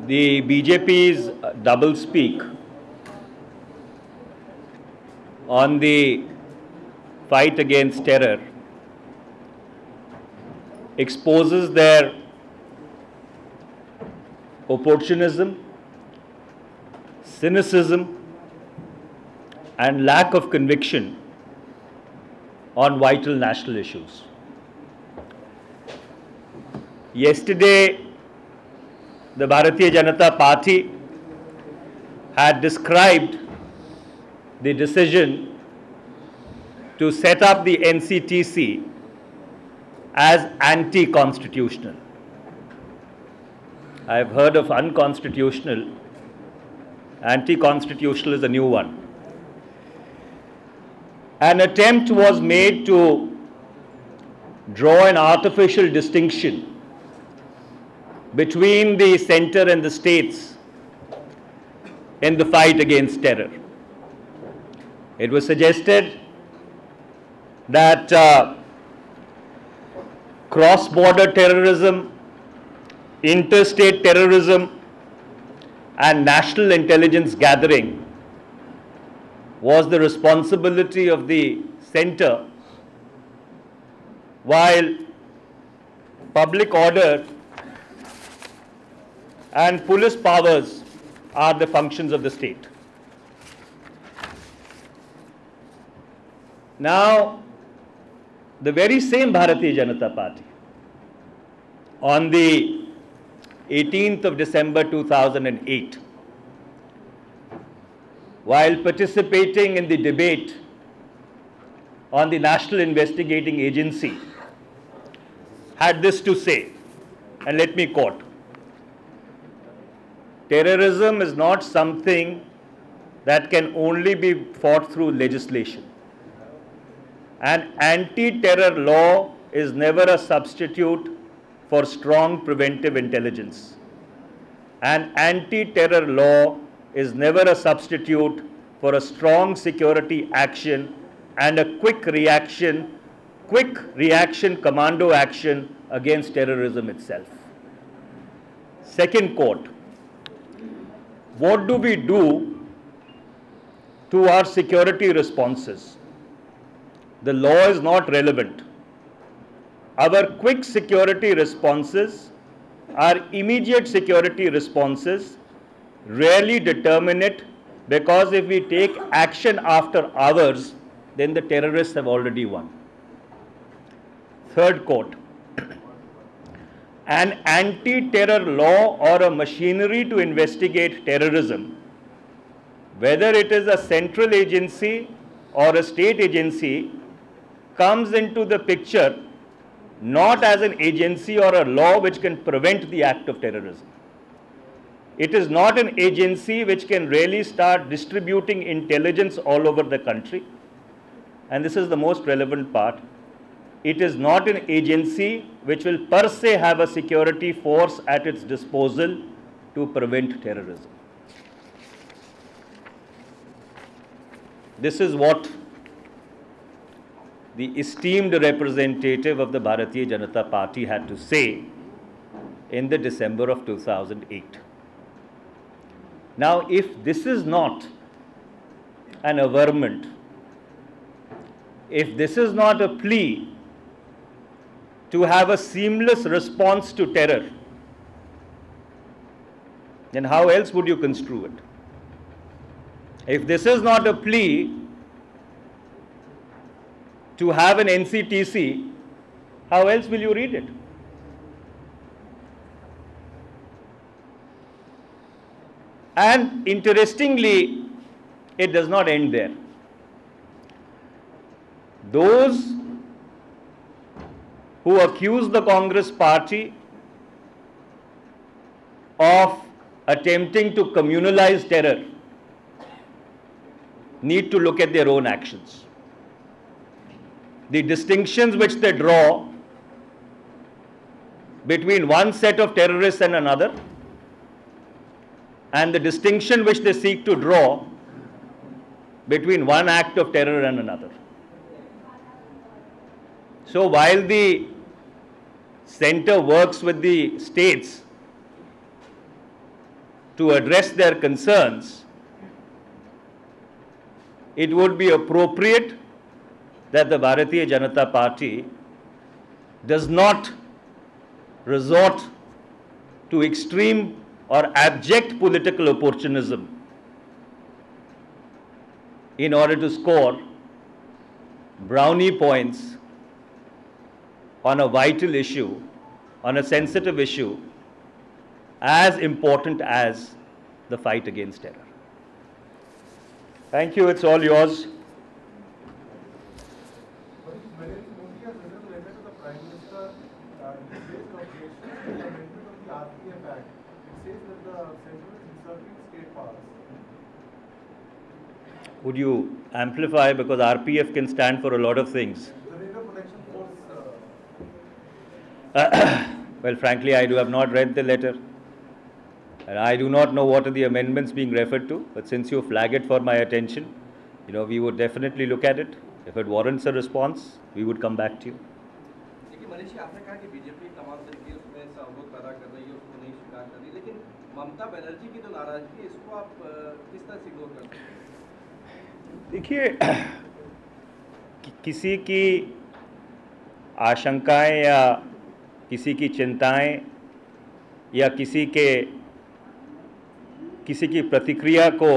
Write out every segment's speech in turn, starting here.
The BJP's doublespeak on the fight against terror exposes their opportunism, cynicism, and lack of conviction on vital national issues. Yesterday, the Bharatiya Janata Party had described the decision to set up the NCTC as anti-constitutional. I have heard of unconstitutional. Anti-constitutional is a new one. An attempt was made to draw an artificial distinction between the center and the states in the fight against terror. It was suggested that cross-border terrorism, interstate terrorism, and national intelligence gathering was the responsibility of the center, while public order and police powers are the functions of the state. Now, the very same Bharatiya Janata Party, on the 18th of December 2008, while participating in the debate on the National Investigating Agency, had this to say, and let me quote: "Terrorism is not something that can only be fought through legislation. An anti-terror law is never a substitute for strong preventive intelligence. An anti-terror law is never a substitute for a strong security action and a quick reaction commando action against terrorism itself." Second quote: "What do we do to our security responses? The law is not relevant. Our quick security responses, our immediate security responses, rarely determine it, because if we take action after hours, then the terrorists have already won." Third quote: "An anti-terror law or a machinery to investigate terrorism, whether it is a central agency or a state agency, comes into the picture not as an agency or a law which can prevent the act of terrorism. It is not an agency which can really start distributing intelligence all over the country." And this is the most relevant part. "It is not an agency which will per se have a security force at its disposal to prevent terrorism." This is what the esteemed representative of the Bharatiya Janata Party had to say in the December of 2008. Now, if this is not an averment, if this is not a plea to have a seamless response to terror, then how else would you construe it? If this is not a plea to have an NCTC, how else will you read it? And interestingly, it does not end there. Those who accuse the Congress party of attempting to communalize terror need to look at their own actions. The distinctions which they draw between one set of terrorists and another, and the distinction which they seek to draw between one act of terror and another. So while the center works with the states to address their concerns, it would be appropriate that the Bharatiya Janata Party does not resort to extreme or abject political opportunism in order to score brownie points on a vital issue, on a sensitive issue, as important as the fight against terror. Thank you. It's all yours. Narendra Modi has written a letter to the Prime Minister raised objections to the amendment of the RPF Act. It says that the central is usurping state powers. Would you amplify, because RPF can stand for a lot of things? The Raider Protection Force. Well, frankly, I have not read the letter. And I do not know what are the amendments being referred to. But since you flag it for my attention, we would definitely look at it. If it warrants a response, we would come back to you. देखिए मनीष जी, आपने कहा कि BJP तमाम तरीके उसमें सहयोग पैदा कर रही है, उसको नहीं स्वीकार कर रही, लेकिन ममता बनर्जी की जो नाराजगी है, इसको आप किस तरह से इग्नोर करते हैं? देखिए, किसी की आशंकाएं या किसी की चिंताएं या किसी की प्रतिक्रिया को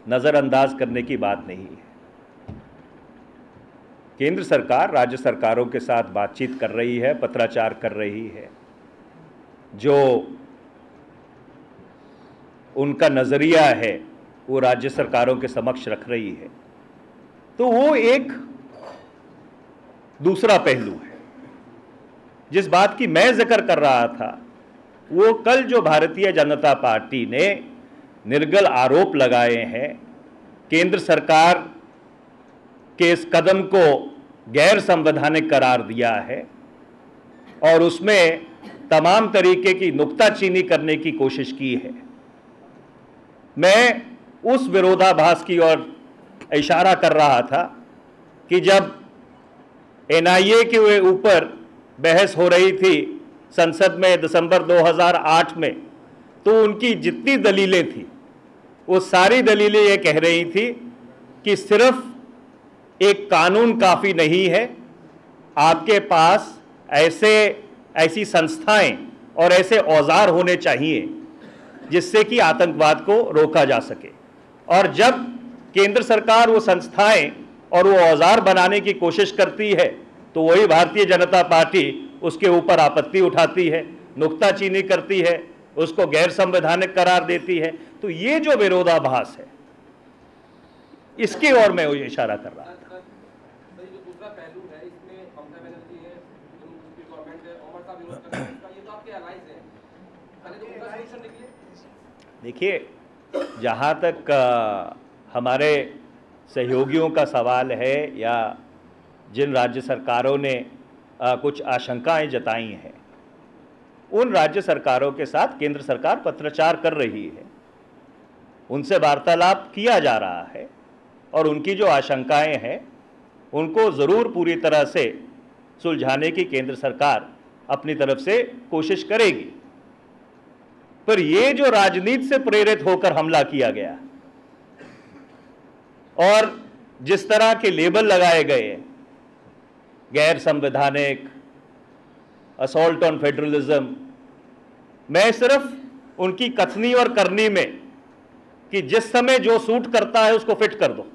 नज़रअंदाज करने की बात नहीं है। केंद्र सरकार राज्य सरकारों के साथ बातचीत कर रही है, पत्राचार कर रही है, जो उनका नज़रिया है वो राज्य सरकारों के समक्ष रख रही है। तो वो एक दूसरा पहलू है। जिस बात की मैं जिक्र कर रहा था, वो कल जो भारतीय जनता पार्टी ने निर्गल आरोप लगाए हैं, केंद्र सरकार के इस कदम को गैर संवैधानिक करार दिया है और उसमें तमाम तरीके की नुक्ताचीनी करने की कोशिश की है। मैं उस विरोधाभास की ओर इशारा कर रहा था कि जब एनआईए के ऊपर बहस हो रही थी संसद में दिसंबर 2008 में, तो उनकी जितनी दलीलें थी वो सारी दलीलें ये कह रही थी कि सिर्फ एक कानून काफ़ी नहीं है, आपके पास ऐसी संस्थाएं और ऐसे औजार होने चाहिए जिससे कि आतंकवाद को रोका जा सके। और जब केंद्र सरकार वो संस्थाएं और वो औजार बनाने की कोशिश करती है तो वही भारतीय जनता पार्टी उसके ऊपर आपत्ति उठाती है, नुक्ताचीनी करती है, उसको गैर संवैधानिक करार देती है। तो ये जो विरोधाभास है, इसकी ओर मैं इशारा कर रहा था। जो दूसरा पहलू है, इसमें ममता बनर्जी है, जो गवर्नमेंट है, ओमर साहब विरोध कर रहे हैं, ये तो आपके अलाइज हैं, पहले तो उनका सॉल्यूशन निकले। देखिए, जहाँ तक हमारे सहयोगियों का सवाल है या जिन राज्य सरकारों ने कुछ आशंकाएं जताई हैं, उन राज्य सरकारों के साथ केंद्र सरकार पत्राचार कर रही है, उनसे वार्तालाप किया जा रहा है और उनकी जो आशंकाएं हैं उनको ज़रूर पूरी तरह से सुलझाने की केंद्र सरकार अपनी तरफ से कोशिश करेगी। पर ये जो राजनीति से प्रेरित होकर हमला किया गया और जिस तरह के लेबल लगाए गए, गैर संवैधानिक, असॉल्ट ऑन फेडरलिज्म, मैं सिर्फ उनकी कथनी और करनी में कि जिस समय जो सूट करता है उसको फिट कर दो,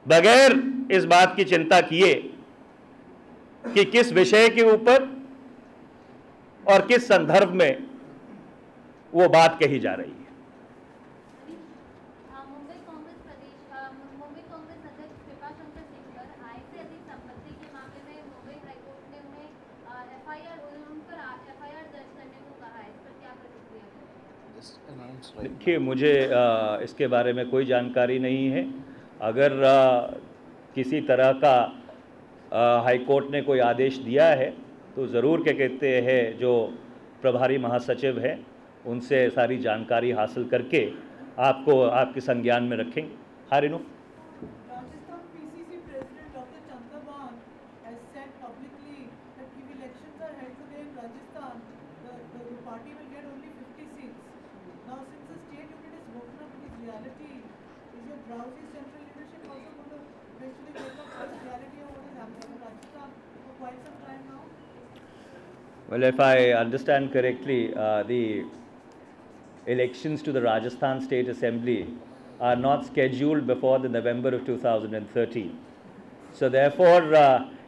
बगैर इस बात की चिंता किए कि किस विषय के ऊपर और किस संदर्भ में वो बात कही जा रही है। मुंबई कांग्रेस अध्यक्ष कृपाशंकर सिंह पर आय से अधिक संपत्ति के मामले में मुंबई हाईकोर्ट ने उन्हें उन पर एफआईआर दर्ज करने को कहा है। इस पर क्या प्रतिक्रिया? देखिए, मुझे इसके बारे में कोई जानकारी नहीं है। अगर किसी तरह का हाईकोर्ट ने कोई आदेश दिया है तो ज़रूर क्या कहते हैं, जो प्रभारी महासचिव हैं उनसे सारी जानकारी हासिल करके आपको आपके संज्ञान में रखेंगे। हाँ Renu. Rajasthan PCC President Dr. Chandrabhan has said publicly that if elections are held today in Rajasthan, the party will get only 50 Now, since the state unit is woken up to this reality, is your drowsy central leadership also going to eventually wake up to this reality of what is happening in Rajasthan for quite some time now? Well, if I understand correctly, the elections to the Rajasthan State Assembly are not scheduled before the November of 2013. So therefore,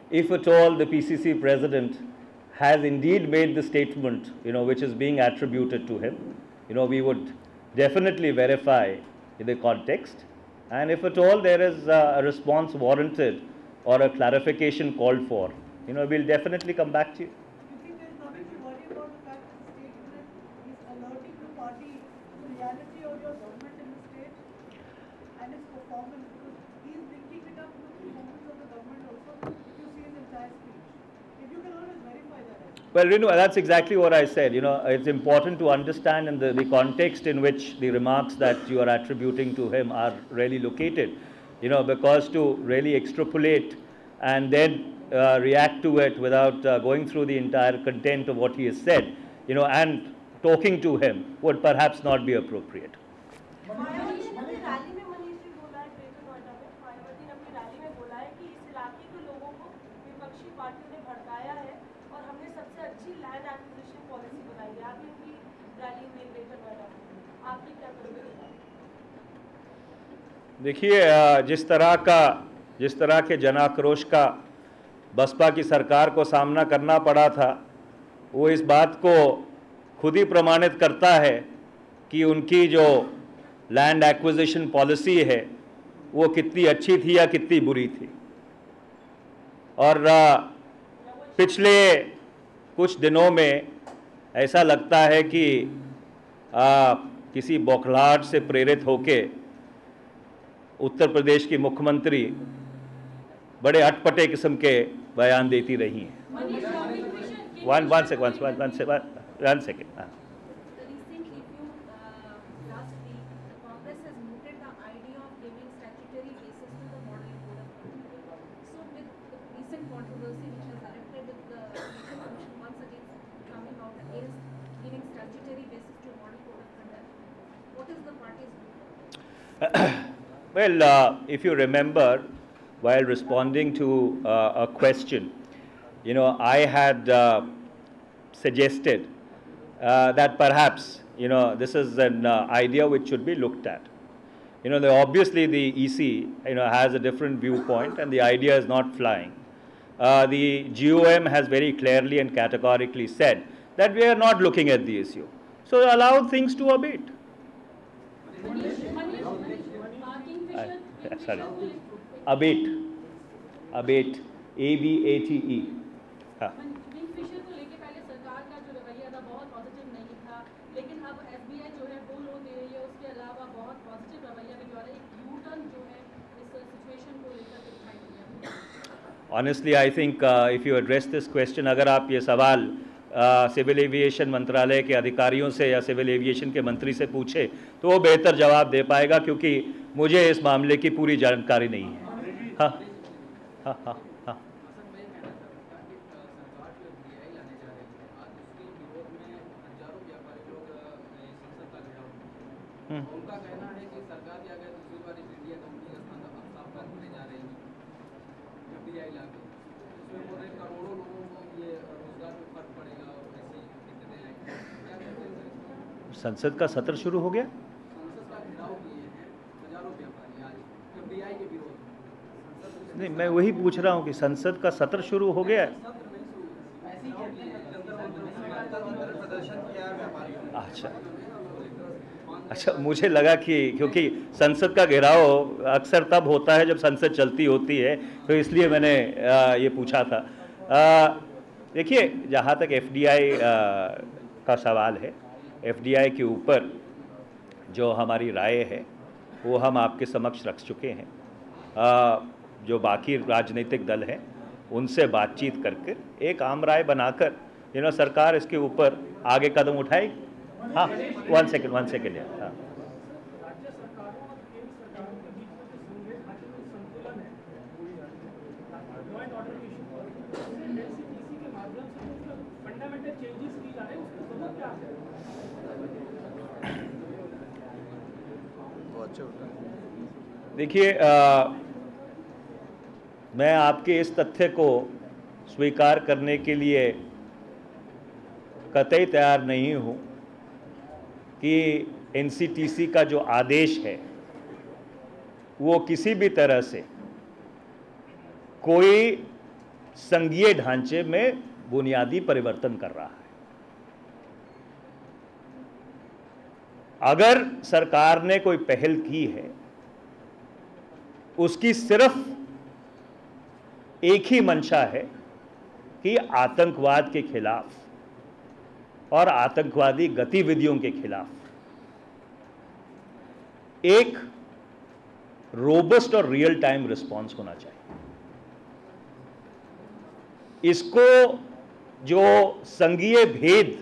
if at all the PCC president has indeed made the statement, which is being attributed to him, we would definitely verify the context. And if at all there is a response warranted or a clarification called for, we'll definitely come back to you. You think there is nothing to worry about the fact that the state unit is alerting the party to the reality of your government in the state and its performance, because he is linking it up to the performance of the government also, if you see his entire speech. If you can always verify that. Well, that's exactly what I said. It's important to understand in the context in which the remarks that you are attributing to him are really located. Because to really extrapolate and then react to it without going through the entire content of what he has said, and talking to him would perhaps not be appropriate. Mayawati ने अपनी rally में मनीष जी बोला है greater Noida में, मायावती ने अपनी rally में बोला है कि इस इलाके के लोगों को विपक्षी पार्टियों ने भड़काया है और हमने सबसे अच्छी लैंड एक्विजिशन पॉलिसी बनाई है। आप इनकी रैली में ग्रेटर नोएडा में आपने क्या करोगे? देखिए, जिस तरह के जन आक्रोश का बसपा की सरकार को सामना करना पड़ा था, वो इस बात को खुद ही प्रमाणित करता है कि उनकी जो लैंड एक्विजिशन पॉलिसी है वो कितनी अच्छी थी या कितनी बुरी थी। और पिछले कुछ दिनों में ऐसा लगता है कि किसी बौखलाहट से प्रेरित होके उत्तर प्रदेश की मुख्यमंत्री बड़े अटपटे किस्म के बयान देती रही हैं। One second. Well, if you remember, while responding to a question, I had suggested that perhaps, this is an idea which should be looked at. Obviously the EC, has a different viewpoint and the idea is not flying. The GOM has very clearly and categorically said that we are not looking at the issue. So allow things to abate. Sorry, abate, ABATE. Kingfisher को लेके पहले सरकार का जो रवैया था बहुत positive नहीं था, लेकिन अब एसबीआई जो है वो लोन दे रही है, उसके अलावा बहुत पॉजिटिव रवैया के द्वारा एक यू टर्न जो है इस सिचुएशन को लेकर दिखाई दिया। Honestly, I think if you address this question, अगर आप ये सवाल सिविल एविएशन मंत्रालय के अधिकारियों से या सिविल एविएशन के मंत्री से पूछे तो वो बेहतर जवाब दे पाएगा, क्योंकि मुझे इस मामले की पूरी जानकारी नहीं है। हाँ। उनका कहना है कि सरकार क्या कहती है, दूसरी बार इस इंडिया कंपनी का स्थान साफ करने जा रही है एफडीआई लाके, इसमें बोल रहे करोड़ों लोगों को ये रोजगार में फर्क पड़ेगा और ऐसी दिक्कतें आएंगी। क्या कहते हैं सर? संसद का सत्र शुरू हो गया। संसद का घेराव किए हैं हजारों व्यापारी आज एफडीआई के विरोध में। नहीं, मैं वही पूछ रहा हूँ कि संसद का सत्र शुरू हो गया है। अच्छा, मुझे लगा कि क्योंकि संसद का घेराव अक्सर तब होता है जब संसद चलती होती है, तो इसलिए मैंने ये पूछा था। देखिए, जहाँ तक एफडीआई का सवाल है, एफडीआई के ऊपर जो हमारी राय है वो हम आपके समक्ष रख चुके हैं। जो बाकी राजनीतिक दल हैं उनसे बातचीत करके एक आम राय बनाकर सरकार इसके ऊपर आगे कदम उठाएगी। हाँ, वन सेकेंड हाँ। राज्य सरकारों और केंद्र सरकारों के बीच में जो संतुलन है, लॉ एंड ऑर्डर के इशू पर एनसीपीसी के माध्यम से फंडामेंटल चेंजेस की जा रहे हैं, उसकी जरूरत क्या है? देखिए, मैं आपके इस तथ्य को स्वीकार करने के लिए कतई तैयार नहीं हूँ कि एनसीटीसी का जो आदेश है वो किसी भी तरह से कोई संघीय ढांचे में बुनियादी परिवर्तन कर रहा है। अगर सरकार ने कोई पहल की है, उसकी सिर्फ एक ही मंशा है कि आतंकवाद के खिलाफ और आतंकवादी गतिविधियों के खिलाफ एक रोबस्ट और रियल टाइम रिस्पॉन्स होना चाहिए। इसको जो संघीय भेद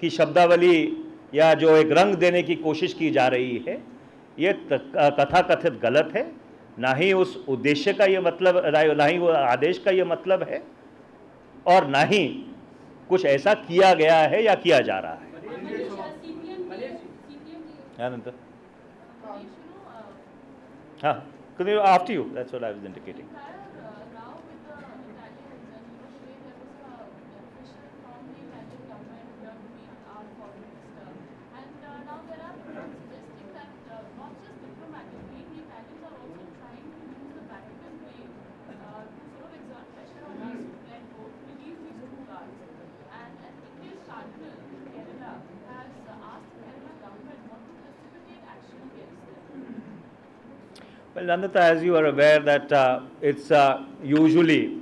की शब्दावली या जो एक रंग देने की कोशिश की जा रही है, ये कथाकथित गलत है। ना ही उस उद्देश्य का ये मतलब, ना ही वो आदेश का ये मतलब है, और ना ही कुछ ऐसा किया गया है या किया जा रहा है। हाँ, after you, that's what I was indicating. Well, Nandita, as you are aware that it's usually,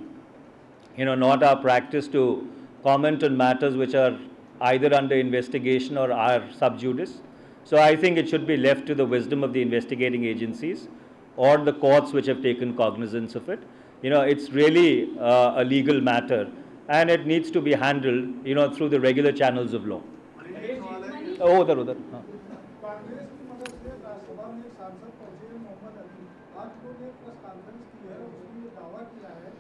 not our practice to comment on matters which are either under investigation or are sub judice. So I think it should be left to the wisdom of the investigating agencies or the courts which have taken cognizance of it. It's really a legal matter and it needs to be handled, through the regular channels of law. Oh, udhar. हाँ. आज लोग एक press conference की है और उसमें ये दावा किया है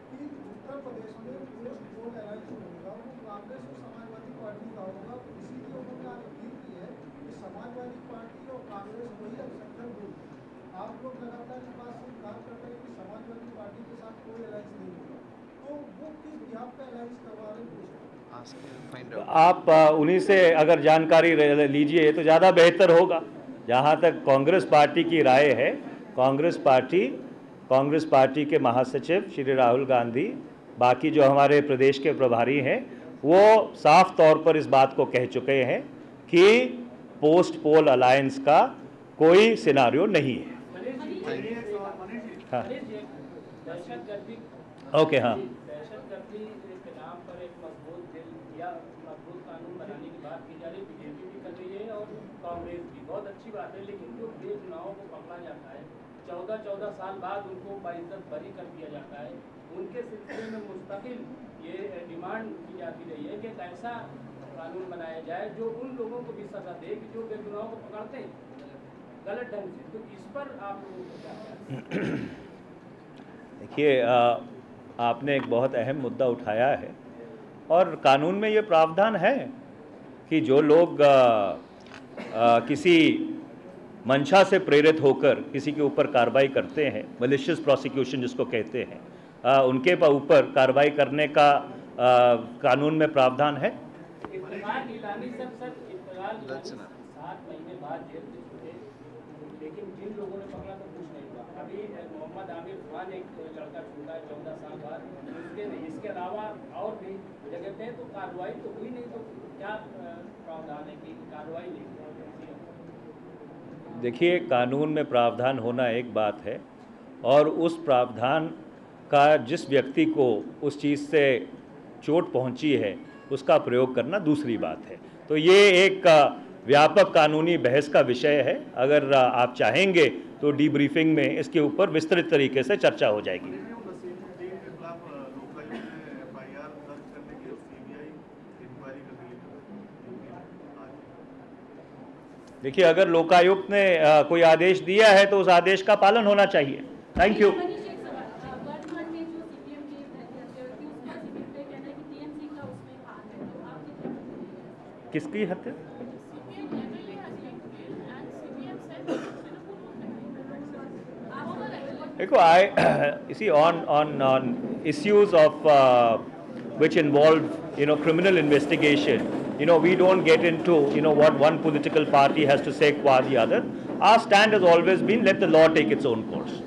कि उत्तर प्रदेश में पोस्ट पोल अलायंस होगा वो कांग्रेस और समाजवादी पार्टी का होगा। इसीलिए उन्होंने आज अपील की है कि समाजवादी पार्टी और कांग्रेस को ही एक्सेप्टर ग्रुप। आप लोग लगातार इस बात से इनकार करते हैं कि समाजवादी पार्टी के साथ कोई अलायंस नहीं होगा, तो वो किस बिहाफ पे अलायंस करवा रहे हैं? आप उन्हीं से अगर जानकारी लीजिए तो ज़्यादा बेहतर होगा। जहाँ तक कांग्रेस पार्टी की राय है, कांग्रेस पार्टी के महासचिव श्री राहुल गांधी, बाकी जो हमारे प्रदेश के प्रभारी हैं, वो साफ तौर पर इस बात को कह चुके हैं कि पोस्ट पोल अलायंस का कोई सिनारियो नहीं है। हाँ, ओके, हाँ, दहशतगर्दी के नाम पर एक मजबूत कानून बनाने की बात की जा रही है। बीजेपी भी कर रही है और कांग्रेस भी, बहुत अच्छी बात है। लेकिन जो बेगुनाहों को पकड़ा जाता है, 14 साल बाद उनको बाइज्जत बरी कर दिया जाता है, उनके सिलसिले में मुस्तकिल ये डिमांड की जाती रही है कि ऐसा कानून बनाया जाए जो उन लोगों को भी सजा दे कि जो बेगुनाहों को पकड़ते हैं गलत ढंग से। तो इस पर आप लोगों को क्या कहते हैं? देखिए, आपने एक बहुत अहम मुद्दा उठाया है और कानून में ये प्रावधान है कि जो लोग किसी मंशा से प्रेरित होकर किसी के ऊपर कार्रवाई करते हैं, मलिशियस प्रोसिक्यूशन जिसको कहते हैं, उनके ऊपर कार्रवाई करने का कानून में प्रावधान है। 7 महीने बाद जेल से छूटे, लेकिन जिन लोगों ने पकड़ा तो कुछ नहीं हुआ। अभी मोहम्मद आमिर खान एक लड़का छूटा है 14 साल बाद, इसके अलावा और भी जगह पे तो कार्रवाई तो हुई नहीं। तो क्या प्रावधान है कि कार्रवाई नहीं? देखिए, कानून में प्रावधान होना एक बात है और उस प्रावधान का जिस व्यक्ति को उस चीज़ से चोट पहुंची है उसका प्रयोग करना दूसरी बात है। तो ये एक व्यापक कानूनी बहस का विषय है। अगर आप चाहेंगे तो डीब्रीफिंग में इसके ऊपर विस्तृत तरीके से चर्चा हो जाएगी। देखिए, अगर लोकायुक्त ने कोई आदेश दिया है तो उस आदेश का पालन होना चाहिए। Thank you. किसकी हत्या? देखो, you see, on issues of which involve criminal investigation, we don't get into what one political party has to say qua the other. Our stand has always been, let the law take its own course.